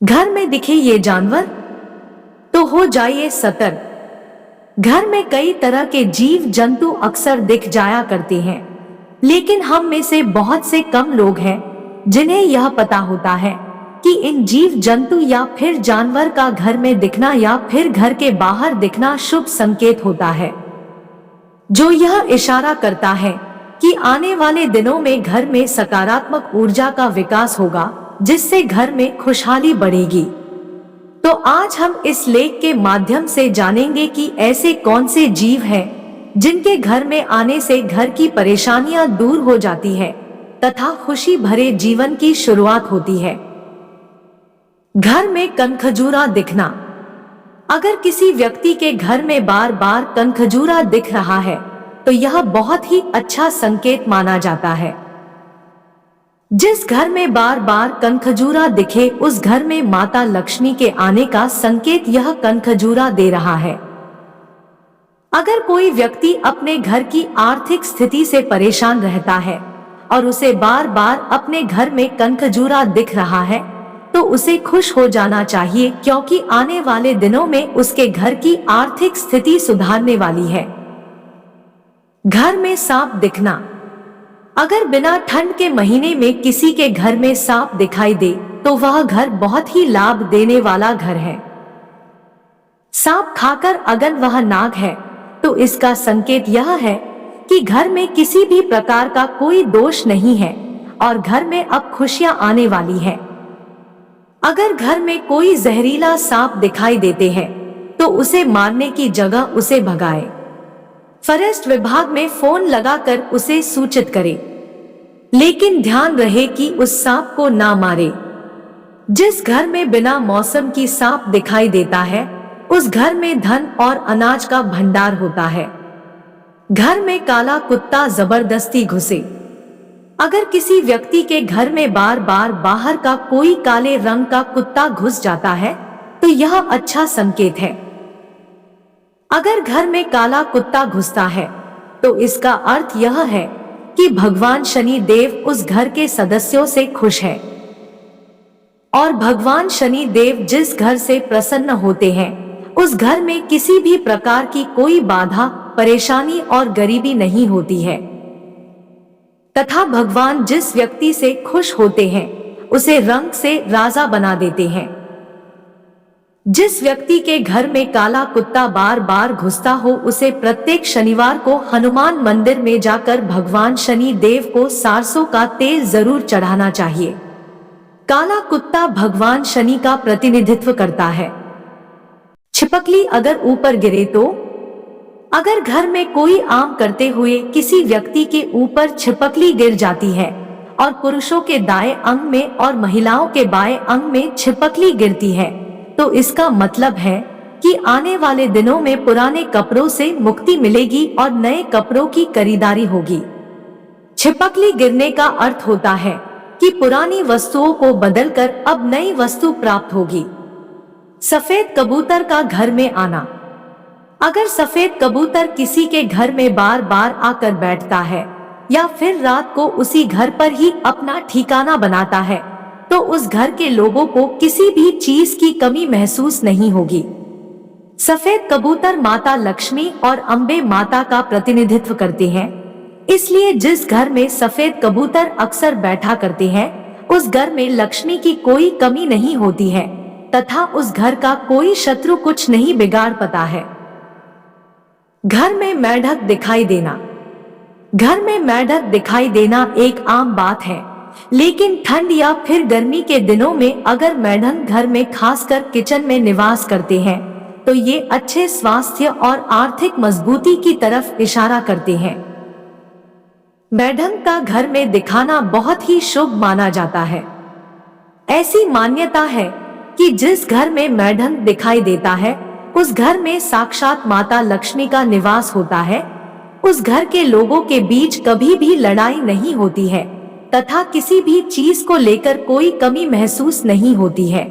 घर में दिखे ये जानवर तो हो जाइए सतर्क। घर में कई तरह के जीव जंतु अक्सर दिख जाया करते हैं, लेकिन हम में से बहुत से कम लोग हैं जिन्हें यह पता होता है कि इन जीव जंतु या फिर जानवर का घर में दिखना या फिर घर के बाहर दिखना शुभ संकेत होता है, जो यह इशारा करता है कि आने वाले दिनों में घर में सकारात्मक ऊर्जा का विकास होगा, जिससे घर में खुशहाली बढ़ेगी। तो आज हम इस लेख के माध्यम से जानेंगे कि ऐसे कौन से जीव हैं जिनके घर में आने से घर की परेशानियां दूर हो जाती है तथा खुशी भरे जीवन की शुरुआत होती है। घर में कनखजूरा दिखना। अगर किसी व्यक्ति के घर में बार बार कनखजूरा दिख रहा है तो यह बहुत ही अच्छा संकेत माना जाता है। जिस घर में बार बार कनखजूरा दिखे उस घर में माता लक्ष्मी के आने का संकेत यह कनखजूरा दे रहा है। अगर कोई व्यक्ति अपने घर की आर्थिक स्थिति से परेशान रहता है और उसे बार बार अपने घर में कनखजूरा दिख रहा है तो उसे खुश हो जाना चाहिए, क्योंकि आने वाले दिनों में उसके घर की आर्थिक स्थिति सुधारने वाली है। घर में सांप दिखना। अगर बिना ठंड के महीने में किसी के घर में सांप दिखाई दे तो वह घर बहुत ही लाभ देने वाला घर है। सांप खाकर अगर वह नाग है तो इसका संकेत यह है कि घर में किसी भी प्रकार का कोई दोष नहीं है और घर में अब खुशियां आने वाली है। अगर घर में कोई जहरीला सांप दिखाई देते हैं तो उसे मारने की जगह उसे भगाए। फॉरेस्ट विभाग में फोन लगाकर उसे सूचित करें, लेकिन ध्यान रहे कि उस सांप को ना मारे। जिस घर में बिना मौसम की सांप दिखाई देता है उस घर में धन और अनाज का भंडार होता है। घर में काला कुत्ता जबरदस्ती घुसे। अगर किसी व्यक्ति के घर में बार बार बाहर का कोई काले रंग का कुत्ता घुस जाता है तो यह अच्छा संकेत है। अगर घर में काला कुत्ता घुसता है तो इसका अर्थ यह है कि भगवान शनि देव उस घर के सदस्यों से खुश है और भगवान शनि देव जिस घर से प्रसन्न होते हैं उस घर में किसी भी प्रकार की कोई बाधा, परेशानी और गरीबी नहीं होती है तथा भगवान जिस व्यक्ति से खुश होते हैं उसे रंग से राजा बना देते हैं। जिस व्यक्ति के घर में काला कुत्ता बार बार घुसता हो उसे प्रत्येक शनिवार को हनुमान मंदिर में जाकर भगवान शनि देव को सरसों का तेल जरूर चढ़ाना चाहिए। काला कुत्ता भगवान शनि का प्रतिनिधित्व करता है। छिपकली अगर ऊपर गिरे तो। अगर घर में कोई आम करते हुए किसी व्यक्ति के ऊपर छिपकली गिर जाती है और पुरुषों के दाएं अंग में और महिलाओं के बाएं अंग में छिपकली गिरती है तो इसका मतलब है कि आने वाले दिनों में पुराने कपड़ों से मुक्ति मिलेगी और नए कपड़ों की खरीदारी होगी। छिपकली गिरने का अर्थ होता है कि पुरानी वस्तुओं को बदलकर अब नई वस्तु प्राप्त होगी। सफेद कबूतर का घर में आना। अगर सफेद कबूतर किसी के घर में बार बार आकर बैठता है या फिर रात को उसी घर पर ही अपना ठिकाना बनाता है तो उस घर के लोगों को किसी भी चीज की कमी महसूस नहीं होगी। सफेद कबूतर माता लक्ष्मी और अम्बे माता का प्रतिनिधित्व करते हैं, इसलिए जिस घर में सफेद कबूतर अक्सर बैठा करते हैं उस घर में लक्ष्मी की कोई कमी नहीं होती है तथा उस घर का कोई शत्रु कुछ नहीं बिगाड़ पाता है। घर में मेंढक दिखाई देना। घर में मेंढक दिखाई देना एक आम बात है, लेकिन ठंड या फिर गर्मी के दिनों में अगर मेंढक घर में खासकर किचन में निवास करते हैं तो ये अच्छे स्वास्थ्य और आर्थिक मजबूती की तरफ इशारा करते हैं। मेंढक का घर में दिखाना बहुत ही शुभ माना जाता है। ऐसी मान्यता है कि जिस घर में मेंढक दिखाई देता है उस घर में साक्षात माता लक्ष्मी का निवास होता है। उस घर के लोगों के बीच कभी भी लड़ाई नहीं होती है तथा किसी भी चीज को लेकर कोई कमी महसूस नहीं होती है।